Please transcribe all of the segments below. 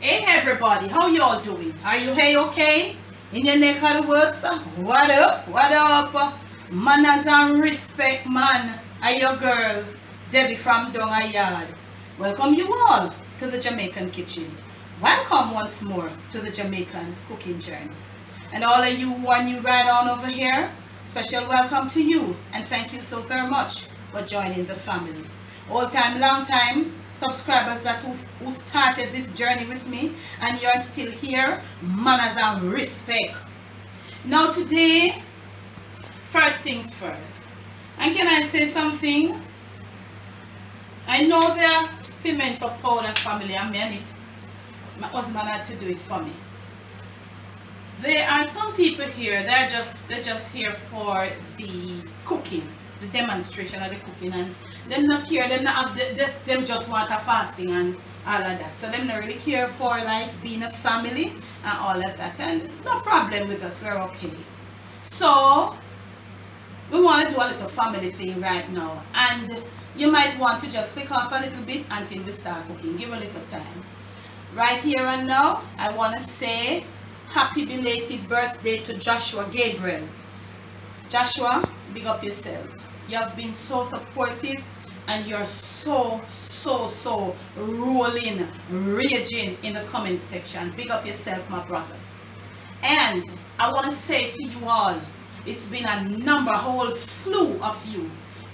Hey everybody, how y'all doing? Are you hey okay? In your neck of the woods? What up? What up? Manners and respect, man. I your girl, Debbie from Donga Yard. Welcome you all to the Jamaican kitchen. Welcome once more to the Jamaican cooking journey. And all of you who are new right on over here, special welcome to you and thank you so very much for joining the family. Old time, long time subscribers that who started this journey with me and you're still here, manners and respect. Now today, first things first. And can I say something? I know the pimento powder family, I mean it. My husband had to do it for me. There are some people here, they're just here for the cooking, the demonstration of the cooking, and them not care, them not have them just want a fasting and all of that. So them not really care for like being a family and all of that. And no problem with us, we're okay. So we want to do a little family thing right now. And you might want to just click off a little bit until we start cooking. Give a little time. Right here and now, I want to say happy belated birthday to Joshua Gabriel. Joshua, big up yourself. You have been so supportive and you're so rolling, raging in the comment section. Big up yourself, my brother. And I want to say to you all, it's been a whole slew of you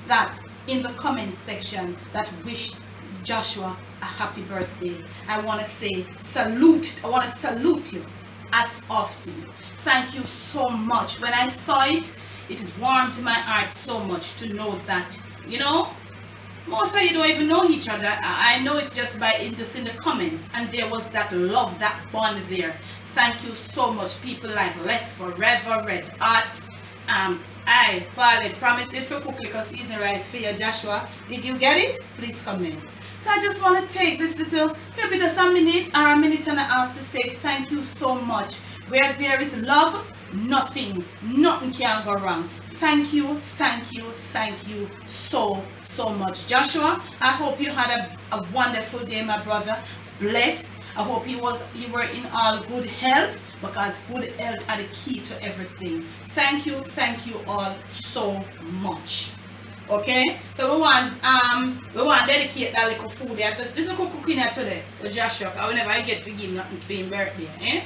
that in the comment section that wished Joshua a happy birthday. I want to say salute. I want to salute you. Hats off to you. Thank you so much. When I saw it, it warmed my heart so much to know that, you know, most of you don't even know each other. I know it's just by just in the comments, and there was that love, that bond there. Thank you so much. People like Less Forever, Red Heart. I Vale promised it for cook because season rice for you, Joshua. Did you get it? Please comment. So I just want to take this little, maybe just a minute or a minute and a half to say thank you so much. Where there is love, nothing can go wrong. Thank you so much. Joshua, I hope you had a wonderful day, my brother. Blessed. I hope you were in all good health, because good health are the key to everything. Thank you all so much. Okay, so we want to dedicate that little food there, because this is cooking here today with Joshua. I will never get to give nothing for his birthday.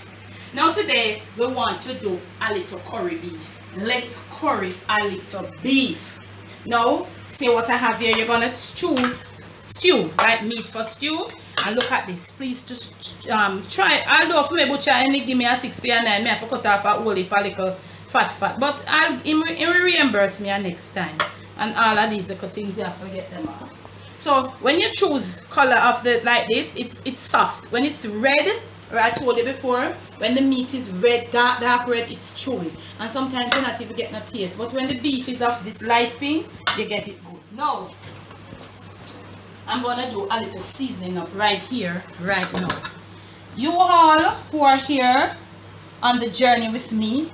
Now today we want to do a little curry beef. Let's curry a little beef. Now see what I have here. You're gonna choose stew, right? Meat for stew. And look at this. Please just try. Although for me butcher only give me a 6p and 9, me have to cut off a whole heap a little fat. But he will reimburse me next time. And all of these little things you have to get them off. So when you choose color of the like this, it's soft. When it's red, I told you before, when the meat is red, dark red, it's chewy. And sometimes you not even get no taste. But when the beef is of this light pink, you get it good. Now I'm gonna do a little seasoning up right here, right now. You all who are here on the journey with me,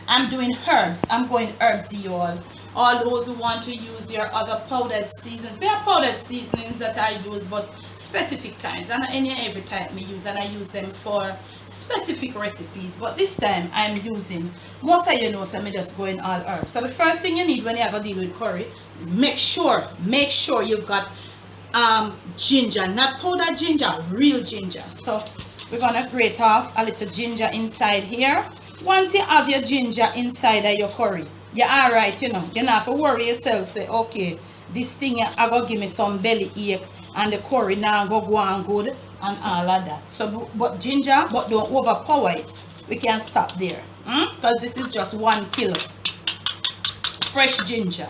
I'm doing herbs. I'm going herbsy, you all. All those who want to use your other powdered seasonings, there are powdered seasonings that I use, but specific kinds, and any every type me use, and I use them for specific recipes. But this time I'm using, most of you know, so I'm just going all herbs. So the first thing you need when you have to deal with curry, make sure you've got ginger, not powdered ginger, real ginger. So we're gonna grate off a little ginger inside here. Once you have your ginger inside of your curry, you're alright, you know. You don't have to worry yourself, say, okay, this thing I go give me some belly ache and the curry now go on good and all of that. So but ginger, but don't overpower it. We can stop there. Because this is just 1 kilo. Fresh ginger.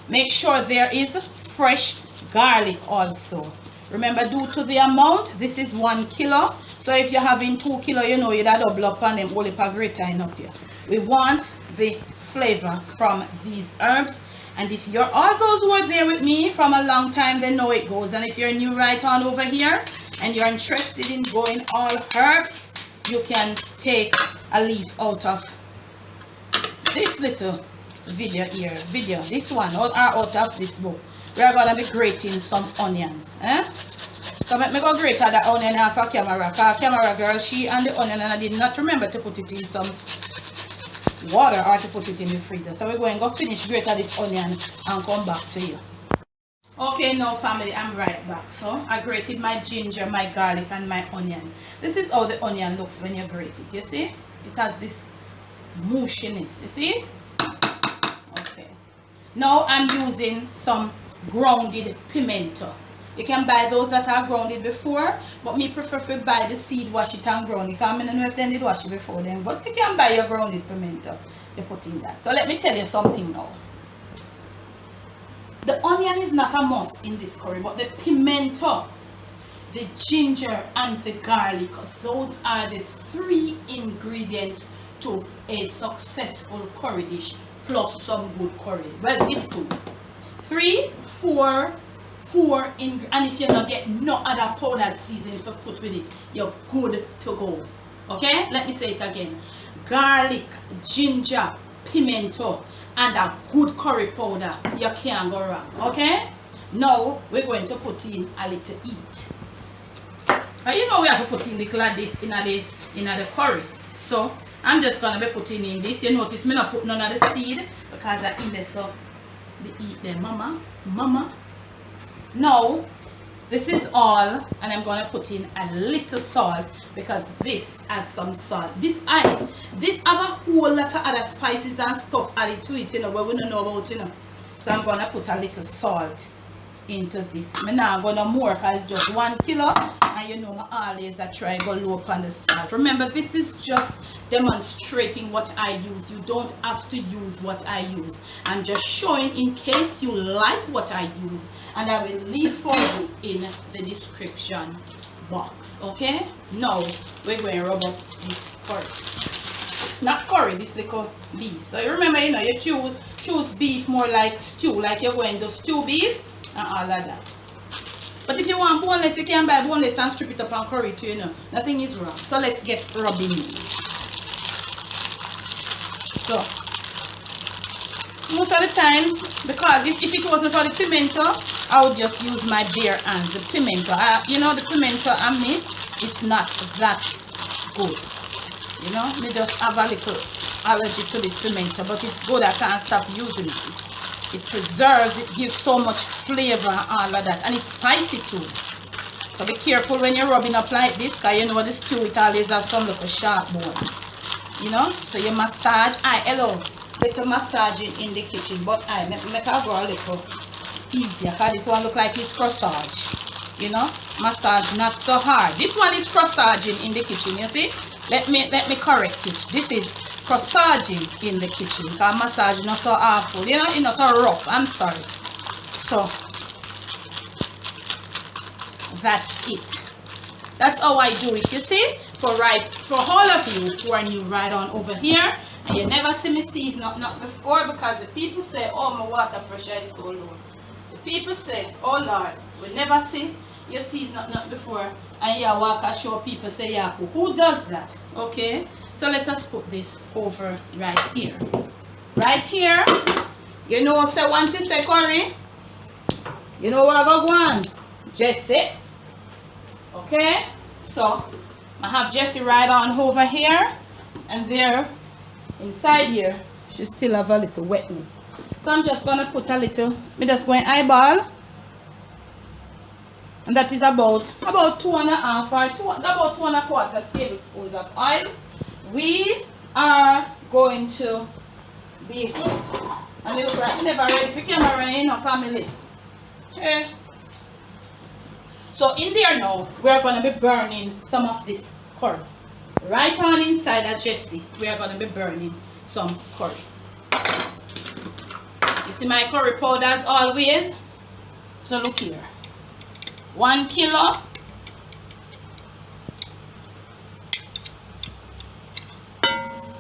Make sure there is fresh garlic also. Remember, due to the amount, this is 1 kilo. So if you're having 2 kilo, you know, you'd double up on them, only per great time up here. We want the flavor from these herbs. And if you're all those who are there with me from a long time, they know it goes. And if you're new right on over here and you're interested in going all herbs, you can take a leaf out of this little video here. This one, or out of this book. We are going to be grating some onions. So let me go grate the onion off a camera. Because camera girl, she and the onion, and I did not remember to put it in some water or to put it in the freezer. So we're going to go finish grate this onion and come back to you. Okay, now family, I'm right back. So I grated my ginger, my garlic, and my onion. This is how the onion looks when you grate it. You see? It has this mushiness. You see it? Okay. Now I'm using some grounded pimento. You can buy those that are grounded before, but me prefer to buy the seed, wash it and ground it. Because I don't know if they did wash it before then. But you can buy your grounded pimento. You put in that. So let me tell you something now. The onion is not a must in this curry, but the pimento, the ginger, and the garlic, those are the 3 ingredients to a successful curry dish, plus some good curry. Well, these 2. 3, 4, and if you not get no other powdered seasoning to put with it, you're good to go. Okay, let me say it again. Garlic, ginger, pimento, and a good curry powder. You can't go wrong. Okay, now we're going to put in a little heat. You know we have to put in a little of this in the curry. So I'm just gonna be putting in this. You notice me not put none of the seed because I in there, so they eat them, mama. Now this is all, and I'm gonna put in a little salt because this has some salt. This have a whole lot of other spices and stuff added to it, you know, but we don't know about, you know. So I'm gonna put a little salt into this. I'm not gonna more because it's just 1 kilo, and you know I always try to go low on the salt. Remember, this is just demonstrating what I use. You don't have to use what I use. I'm just showing in case you like what I use, and I will leave for you in the description box. Okay, now we're going to rub up this curry, not curry, this little beef. So you remember, you know, you choose beef more like stew, like you're going to stew beef and all of that. But if you want boneless, you can buy boneless and strip it up and curry too, you know. Nothing is wrong. So let's get rubbing in. So most of the time, because if it wasn't for the pimento, I would just use my bare hands. The pimento, you know, the pimento and me, it's not that good. You know, me just have a little allergy to this pimento, but it's good. I can't stop using it. It preserves, it gives so much flavor and all of that, and it's spicy too. So be careful when you're rubbing up like this, because you know the stew, it always has some little sharp bones. You know, so you massage. Hello, little massaging in the kitchen, but I make it go a little easier because this one look like it's corsage. You know, massage not so hard. This one is corsaging in the kitchen. You see, let me correct it. This is corsaging in the kitchen because massage not so awful. You know, it's not so rough. I'm sorry. So that's it. That's how I do it. You see. For all of you who are new right on over here and you never see me season up not before, because the people say, oh, my water pressure is so low. The people say, oh Lord, we never see you season up not before, and you walk and show people say, yeah, who does that? Okay, so let us put this over right here. Right here, you know, say once you say curry, you know what I go on? Jesse. Okay, so I have Jessie right on over here, and there inside here she still have a little wetness. So I'm just gonna put a little, I'm just going eyeball, and that is about 2.5 or about 2 1/4 tablespoons of oil. We are going to be, and it looks like never ready for camera, you know, family. Okay. So in there now, we're going to be burning some of this curry. Right on inside of Jessie, we are going to be burning some curry. You see my curry powder as always. So look here. 1 kilo.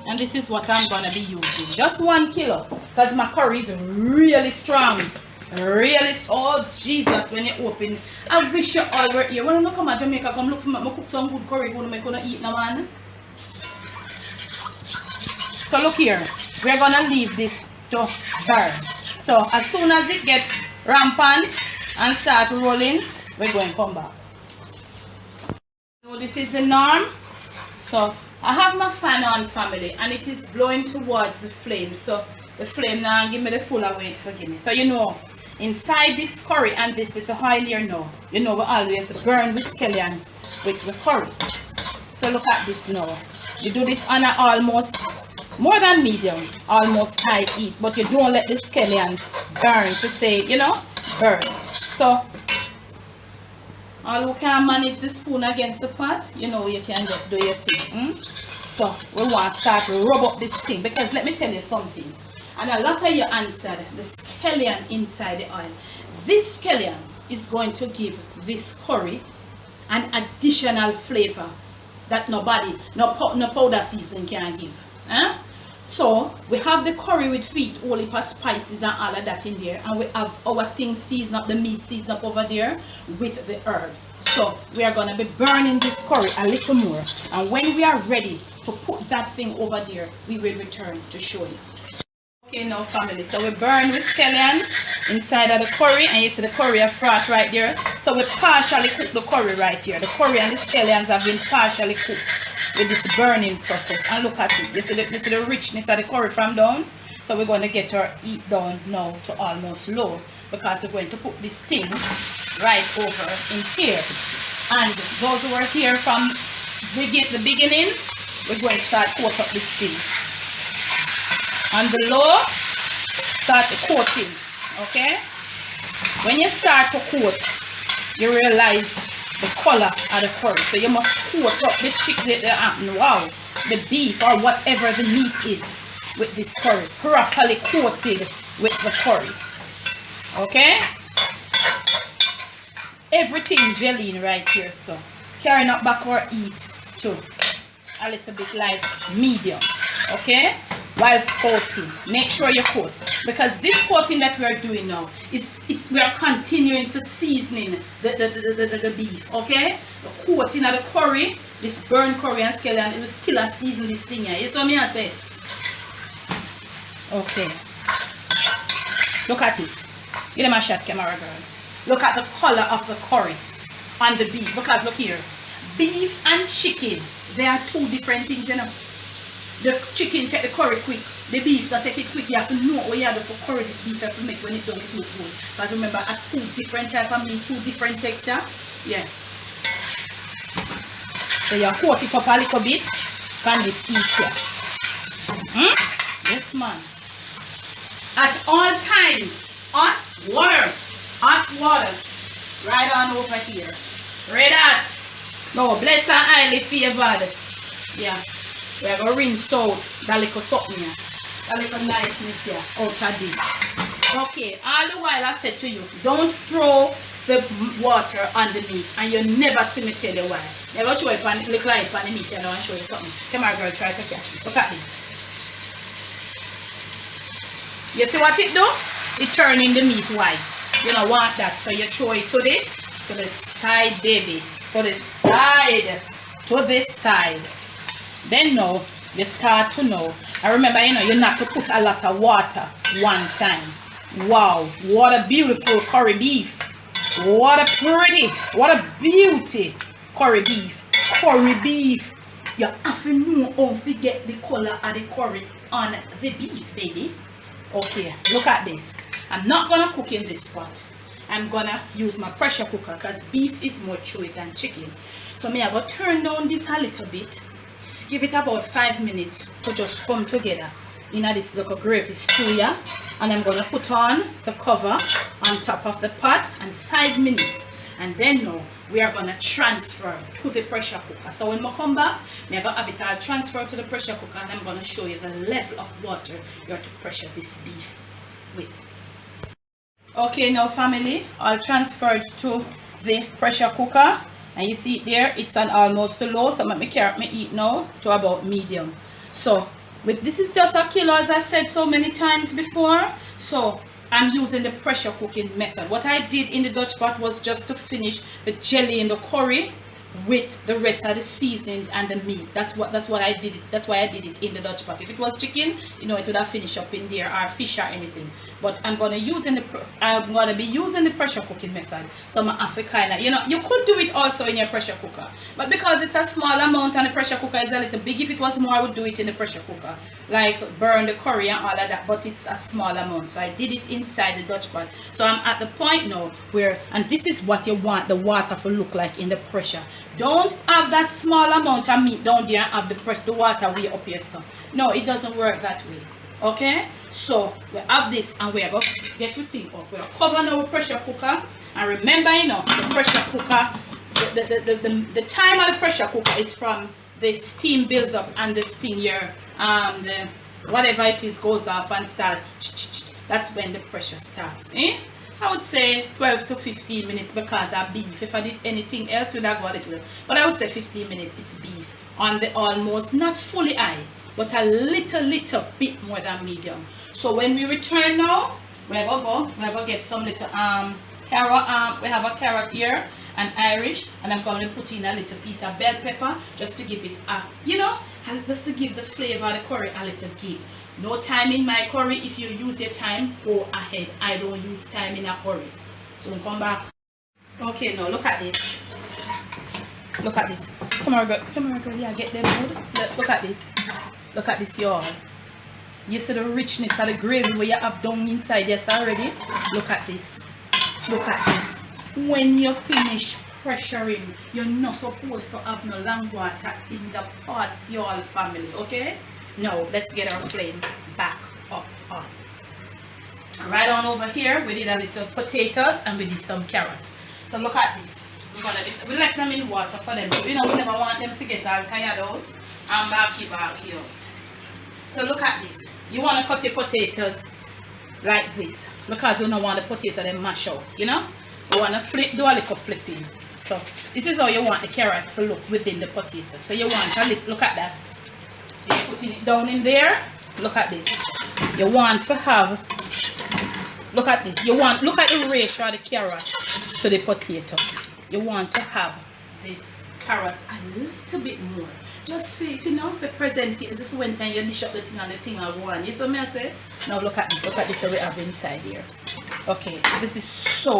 And this is what I'm going to be using. Just 1 kilo. Because my curry is really strong. Really, oh Jesus, when you open, I wish you all were here. When I come to Jamaica, come look for me, cook some good curry, gonna eat now, man. So look here, we're gonna leave this to burn. So as soon as it gets rampant and start rolling, we're going to come back. So this is the norm. So I have my fan on, family, and it is blowing towards the flame. So the flame now give me the full weight, forgive me. So you know, inside this curry and this little oil here now, you know we always burn the scallions with the curry. So look at this now. You do this on a almost more than medium, almost high heat, but you don't let the scallions burn to say, you know, burn. So all who can manage the spoon against the pot, you know, you can just do your thing. So we want to start to rub up this thing, because let me tell you something, and a lot of you answered the scallion inside the oil. This scallion is going to give this curry an additional flavor that nobody, no powder seasoning can give. So we have the curry with feet, all the spices and all of that in there, and we have our things seasoned up, the meat seasoned up over there with the herbs. So we are going to be burning this curry a little more, and when we are ready to put that thing over there, we will return to show you. Okay, now family, so we burn with scallion inside of the curry, and you see the curry of froth right there. So we partially cook the curry right here. The curry and the scallions have been partially cooked with this burning process. And look at it, you see the richness of the curry from down. So we're going to get our heat down now to almost low, because we're going to put this thing right over in here. And those who are here from the beginning, we're going to start coat up this thing. On the low, start the coating. Okay? When you start to coat, you realize the color of the curry. So you must coat up the chicken, the beef or whatever the meat is with this curry. Properly coated with the curry. Okay? Everything gelling right here. So carrying up back our heat to a little bit like medium. Okay? Whilst coating, make sure you coat, because this coating that we are doing now is we are continuing to seasoning the beef. Okay, the coating of the curry, this burnt curry and scallion, it will still have season this thing here. You saw me I say. Okay, look at it. Give them a shot, camera girl. Look at the color of the curry and the beef. Because look here, beef and chicken, they are two different things, you know. The chicken take the curry quick. The beef that take it quick. You have to know what you have to for curry this beef. You have to make when it don't look good. Because remember, at two different type of meat, two different texture. Yeah. So you coat it up a little bit. Can this easier? Yes, man. At all times, hot water. Hot water. Right on over here. Right at. No, bless and highly favored. Yeah. We are going to rinse out that little something here. That little niceness here out of this. Okay, all the while I said to you, don't throw the water on the meat, and you never see me tell you why. Never show it on the light on the meat, and I want to show you something. Come on, girl, try to catch this. Look at this. You see what it do? It turning the meat white. You don't want that, so you throw it to the side, baby. To the side. To this side. Then now, you start to know. I remember, you know, you not to put a lot of water one time. Wow, what a beautiful curry beef. What a pretty, what a beauty curry beef. Curry beef. You have to know how to get the color of the curry on the beef, baby. Okay, look at this. I'm not going to cook in this pot. I'm going to use my pressure cooker, because beef is more chewy than chicken. So I'm going to turn down this a little bit. Give it about 5 minutes to just come together in this little gravy stew here. And I'm going to put on the cover on top of the pot, and 5 minutes. And then now we are going to transfer to the pressure cooker. So when I come back, I'm going to have it all transferred to the pressure cooker, and I'm going to show you the level of water you have to pressure this beef with. Okay, now family, I'll transfer it to the pressure cooker. And you see it there, it's on almost low, so let me carry my heat now to about medium. So this is just a kilo, as I said so many times before. So I'm using the pressure cooking method. What I did in the Dutch pot was just to finish the jelly in the curry with the rest of the seasonings and the meat. That's what I did. That's why I did it in the Dutch pot. If it was chicken, you know, it would have finished up in there, or fish or anything. but I'm gonna be using the pressure cooking method. So I have to kind of, you could do it also in your pressure cooker, but because it's a small amount and the pressure cooker is a little big, if it was more I would do it in the pressure cooker, like burn the curry and all of that, but it's a small amount, so I did it inside the Dutch pot. So I'm at the point now where, and this is what you want the water to look like in the pressure. Don't have that small amount of meat down there and have the water way up here. So no, it doesn't work that way. Okay, so we have this and we are going to get the thing up. We are covering our pressure cooker, and remember, the pressure cooker, the time of the pressure cooker is from the steam builds up and the steam whatever it is goes off and start. That's when the pressure starts. I would say 12 to 15 minutes because of beef. If I did anything else, would have got it little. But I would say 15 minutes. It's beef on the almost not fully high, but a little bit more than medium. So when we return now, we're gonna get some little carrot. We have a carrot here, an Irish, and I'm going to put in a little piece of bell pepper just to give it a, just to give the flavor of the curry a little kick. No time in my curry. If you use your time, go ahead. I don't use time in a curry. So we'll come back. Okay, now look at this. Look at this. Come on, girl. Yeah, get them good. Look at this. Look at this, y'all. You see the richness of the gravy where you have down inside yes already? Look at this. Look at this. When you finish pressuring, you're not supposed to have no long water in the pot, y'all family, okay? Now, let's get our flame back up on. Right on over here, we did a little potatoes and we did some carrots. So look at this. We left them in water for them. We never want them to get all tired out and back out. So look at this. You want to cut your potatoes like this because you don't want the potato them mash out, You want to do a little flipping. So this is how you want the carrot to look within the potato. So you want to look at that. You're putting it down in there. Look at this. You want to have, look at this. Look at the ratio of the carrot to the potato. You want to have the carrots a little bit more. Just if they present it, just when time you dish up the thing and the thing of one. You see me I say? Now look at this that we have inside here. Okay, this is so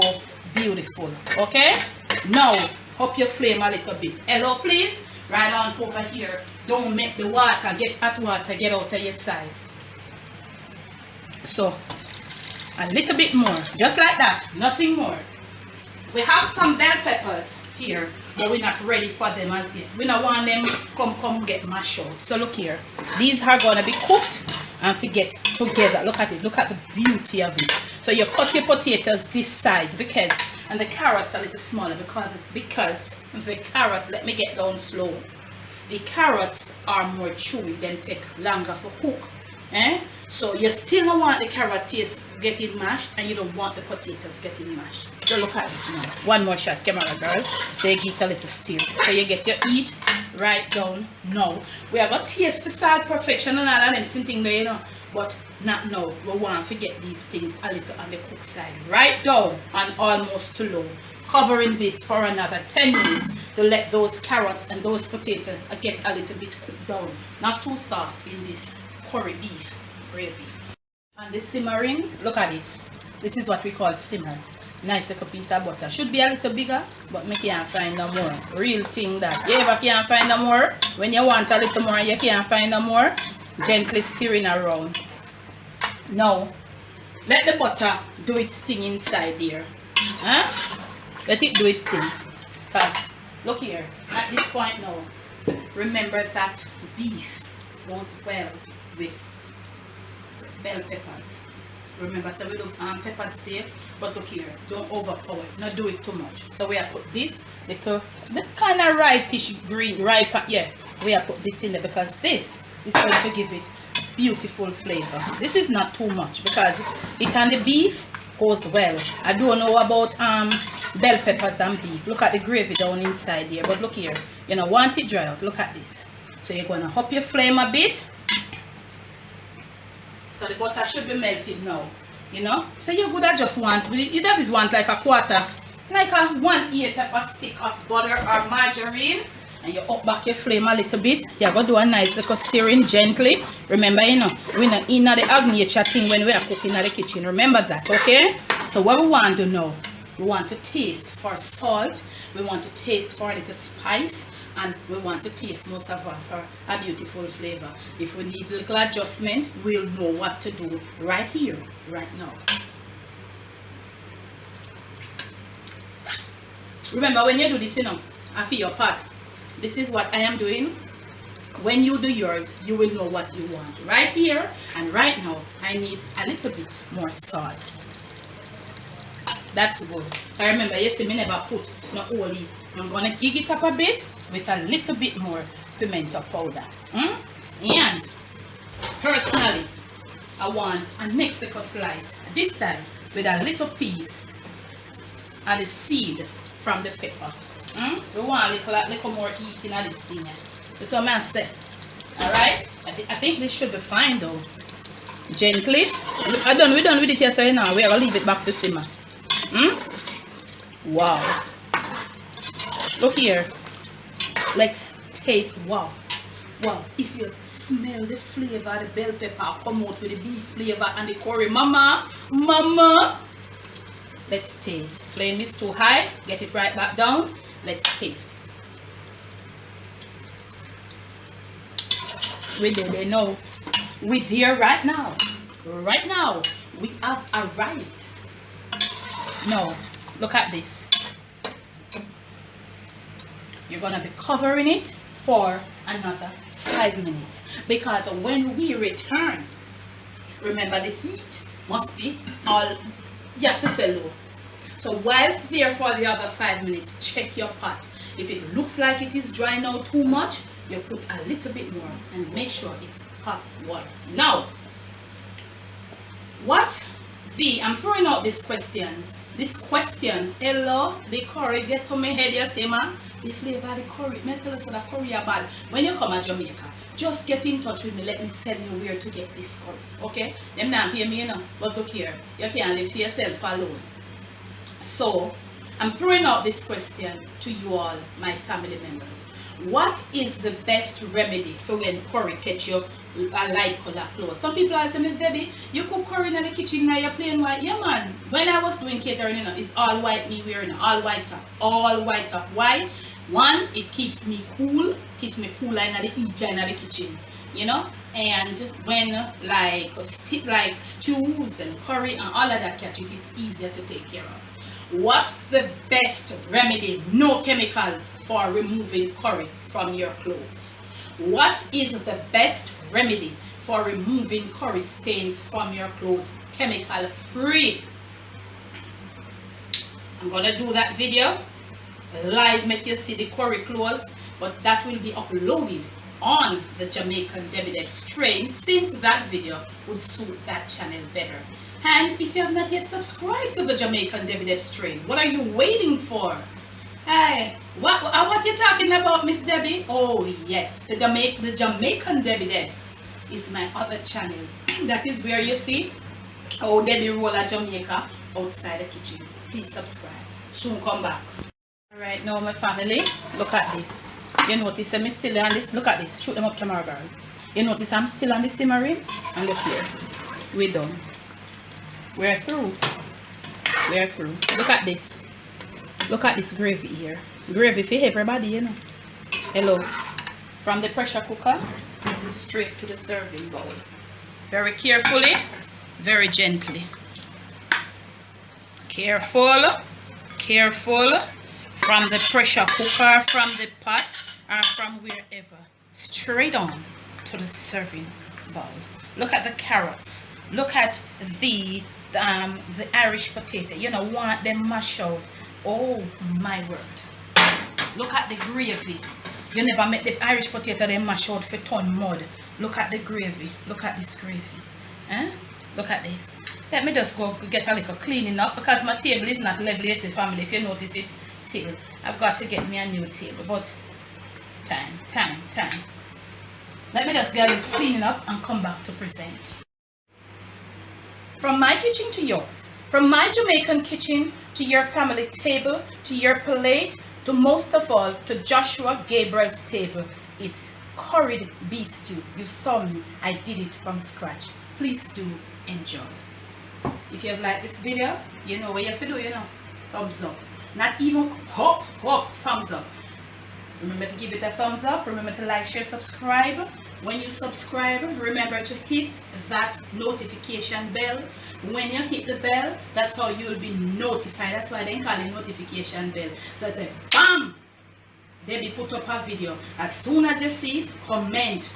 beautiful. Okay? Now up your flame a little bit. Hello please. Right on over here. Don't make the water get out of your side. So a little bit more. Just like that. Nothing more. We have some bell peppers here, but we're not ready for them as yet. We don't want them come get mashed out. So look here. These are gonna be cooked and to get together. Look at it. Look at the beauty of it. So you cut your potatoes this size and the carrots are a little smaller because the carrots, let me get down slow. The carrots are more chewy, them take longer for cook. So you still don't want the carrot taste getting mashed and you don't want the potatoes getting mashed. So look at this now. One more shot, camera girl. So you get a little stir. So you get your heat right down now. We have a taste for salt perfection and all of them things there, but not now. We want to get these things a little on the cook side. Right down and almost to low. Covering this for another 10 minutes to let those carrots and those potatoes get a little bit cooked down. Not too soft in this curry beef gravy. And the simmering, look at it. This is what we call simmer. Nice little piece of butter. Should be a little bigger, but me can't find no more. Real thing that. You ever can't find no more? When you want a little more, you can't find no more. Gently stirring around. Now, let the butter do its thing inside there. Let it do its thing. Because, look here, at this point now, remember that beef goes well with bell peppers. Remember, so we do peppered steak, but look here, don't overpower it, not do it too much. So we have put this little, that kind of ripish green, we have put this in there because this is going to give it beautiful flavor. This is not too much because it and the beef goes well. I don't know about bell peppers and beef. Look at the gravy down inside there, but look here, you know, want it dry out. Look at this. So you're going to up your flame a bit. So the butter should be melted now, So you would have just want, you just want like a quarter, like a 1/8 of a stick of butter or margarine, and you up back your flame a little bit. You're going to do a nice little stirring gently. Remember, you know, we're not in the agnature thing when we are cooking in the kitchen. Remember that, okay? So what we want to know, we want to taste for salt, we want to taste for a little spice, and we want to taste most of all for a beautiful flavor. If we need a little adjustment, we'll know what to do right here, right now. Remember, when you do this, you know, after your pot, this is what I am doing. When you do yours, you will know what you want. Right here and right now, I need a little bit more salt. That's good. I remember, you see me never put no olive. I'm going to gig it up a bit with a little bit more pimento powder. And personally, I want a Mexico slice. This time with a little piece of the seed from the pepper. We want a little more eating of this thing. That's what I say. Alright? I think this should be fine though. Gently. We're done with it here, so now we're going to leave it back to simmer. Wow. Look here. Let's taste. Wow. Wow. If you smell the flavor of the bell pepper come out with the beef flavor and the curry. Mama. Let's taste. Flame is too high. Get it right back down. Let's taste. We're there now. We're there right now. Right now. We have arrived. Now, look at this. You're going to be covering it for another 5 minutes. Because when we return, remember the heat must be all, you have to say low. So whilst there for the other 5 minutes, check your pot. If it looks like it is drying out too much, you put a little bit more and make sure it's hot water. Now, I'm throwing out these questions. This question, hello, the curry get to my head, you see, man? The flavor of the curry, me tell you so the curry are bad. When you come to Jamaica, just get in touch with me, let me tell you where to get this curry, okay? Them not pay me, you know, but look here, you can't live for yourself alone. So, I'm throwing out this question to you all, my family members. What is the best remedy for when curry catch you a light color clothes? Some people say, Miss Debbie, you cook curry in the kitchen now you're plain white. Yeah, man. When I was doing catering, you know, it's all white me wearing, all white top. All white top. Why? One, it keeps me cool. Keeps me cooler in the heat in the kitchen. You know? And when like stews and curry and all of that catch it, it's easier to take care of. What's the best remedy, no chemicals, for removing curry from your clothes? What is the best remedy for removing curry stains from your clothes, chemical free? I'm gonna do that video live, make you see the curry clothes, but that will be uploaded on the Jamaican Debbie Debs train, since that video would suit that channel better. And if you have not yet subscribed to the Jamaican Debbie Debs train, what are you waiting for? Hey, what you talking about, Miss Debbie? Oh yes, the Jamaican Debbie Debs is my other channel. That is where you see how Debbie roll at Jamaica outside the kitchen. Please subscribe. Soon come back. Alright, now my family, look at this. You notice I'm still on this. Look at this. Shoot them up, camera girl. You notice I'm still on the simmering? And look here. We're done. We're through. We're through. Look at this. Look at this gravy here. Gravy for everybody, you know. Hello. From the pressure cooker straight to the serving bowl. Very carefully, very gently. Careful, careful. From the pressure cooker, from the pot, or from wherever. Straight on to the serving bowl. Look at the carrots. Look at the Irish potato. You know, want them mashed out. Oh my word. Look at the gravy. You never make the Irish potato them mash out for ton mud. Look at the gravy. Look at this gravy. Eh? Look at this. Let me just go get a little cleaning up, because my table is not level yet, family. If you notice it, till I've got to get me a new table. But time. Let me just get a little cleaning up and come back to present. From my kitchen to yours, from my Jamaican kitchen to your family table, to your plate, To most of all, to Joshua Gabriel's table, it's curried beef stew. You saw me, I did it from scratch. Please do enjoy. If you have liked this video, you know what you have to do, thumbs up. Not even thumbs up. Remember to give it a thumbs up. Remember to like, share, subscribe. When you subscribe, remember to hit that notification bell. When you hit the bell, that's how you'll be notified. That's why they call it notification bell. So I say, bam! Debbie put up a video. As soon as you see it, comment.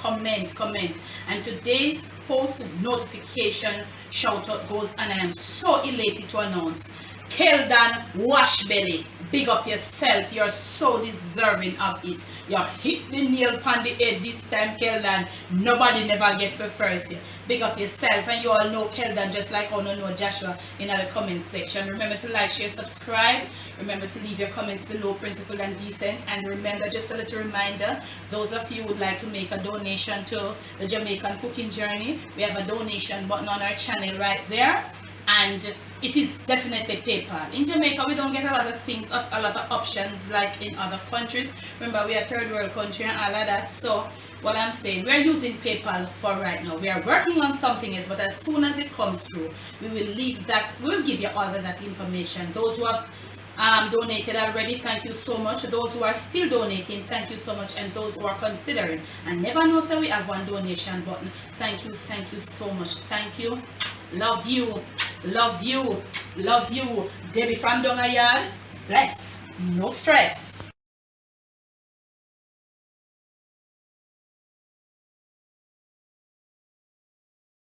And today's post notification shout out goes, and I am so elated to announce, Keldan Washbelly, big up yourself. You're so deserving of it. You hit the nail upon the head this time, Keldan. Nobody never gets for first here. Big up yourself. And you all know Keldan just like how you know Joshua in the comment section. Remember to like, share, subscribe. Remember to leave your comments below, principled and decent. And remember, just a little reminder, those of you who would like to make a donation to the Jamaican cooking journey, we have a donation button on our channel right there. And it is definitely PayPal. In Jamaica, we don't get a lot of things, a lot of options like in other countries. Remember, we are a third world country and all of that. So what I'm saying, we're using PayPal for right now. We are working on something else, but as soon as it comes through, we will leave that. We'll give you all of that information. Those who have donated already, thank you so much. Those who are still donating, thank you so much. And those who are considering and never know, so we have one donation button. Thank you so much. Thank you. Love you. Debbie from Dongayard. Bless. No stress.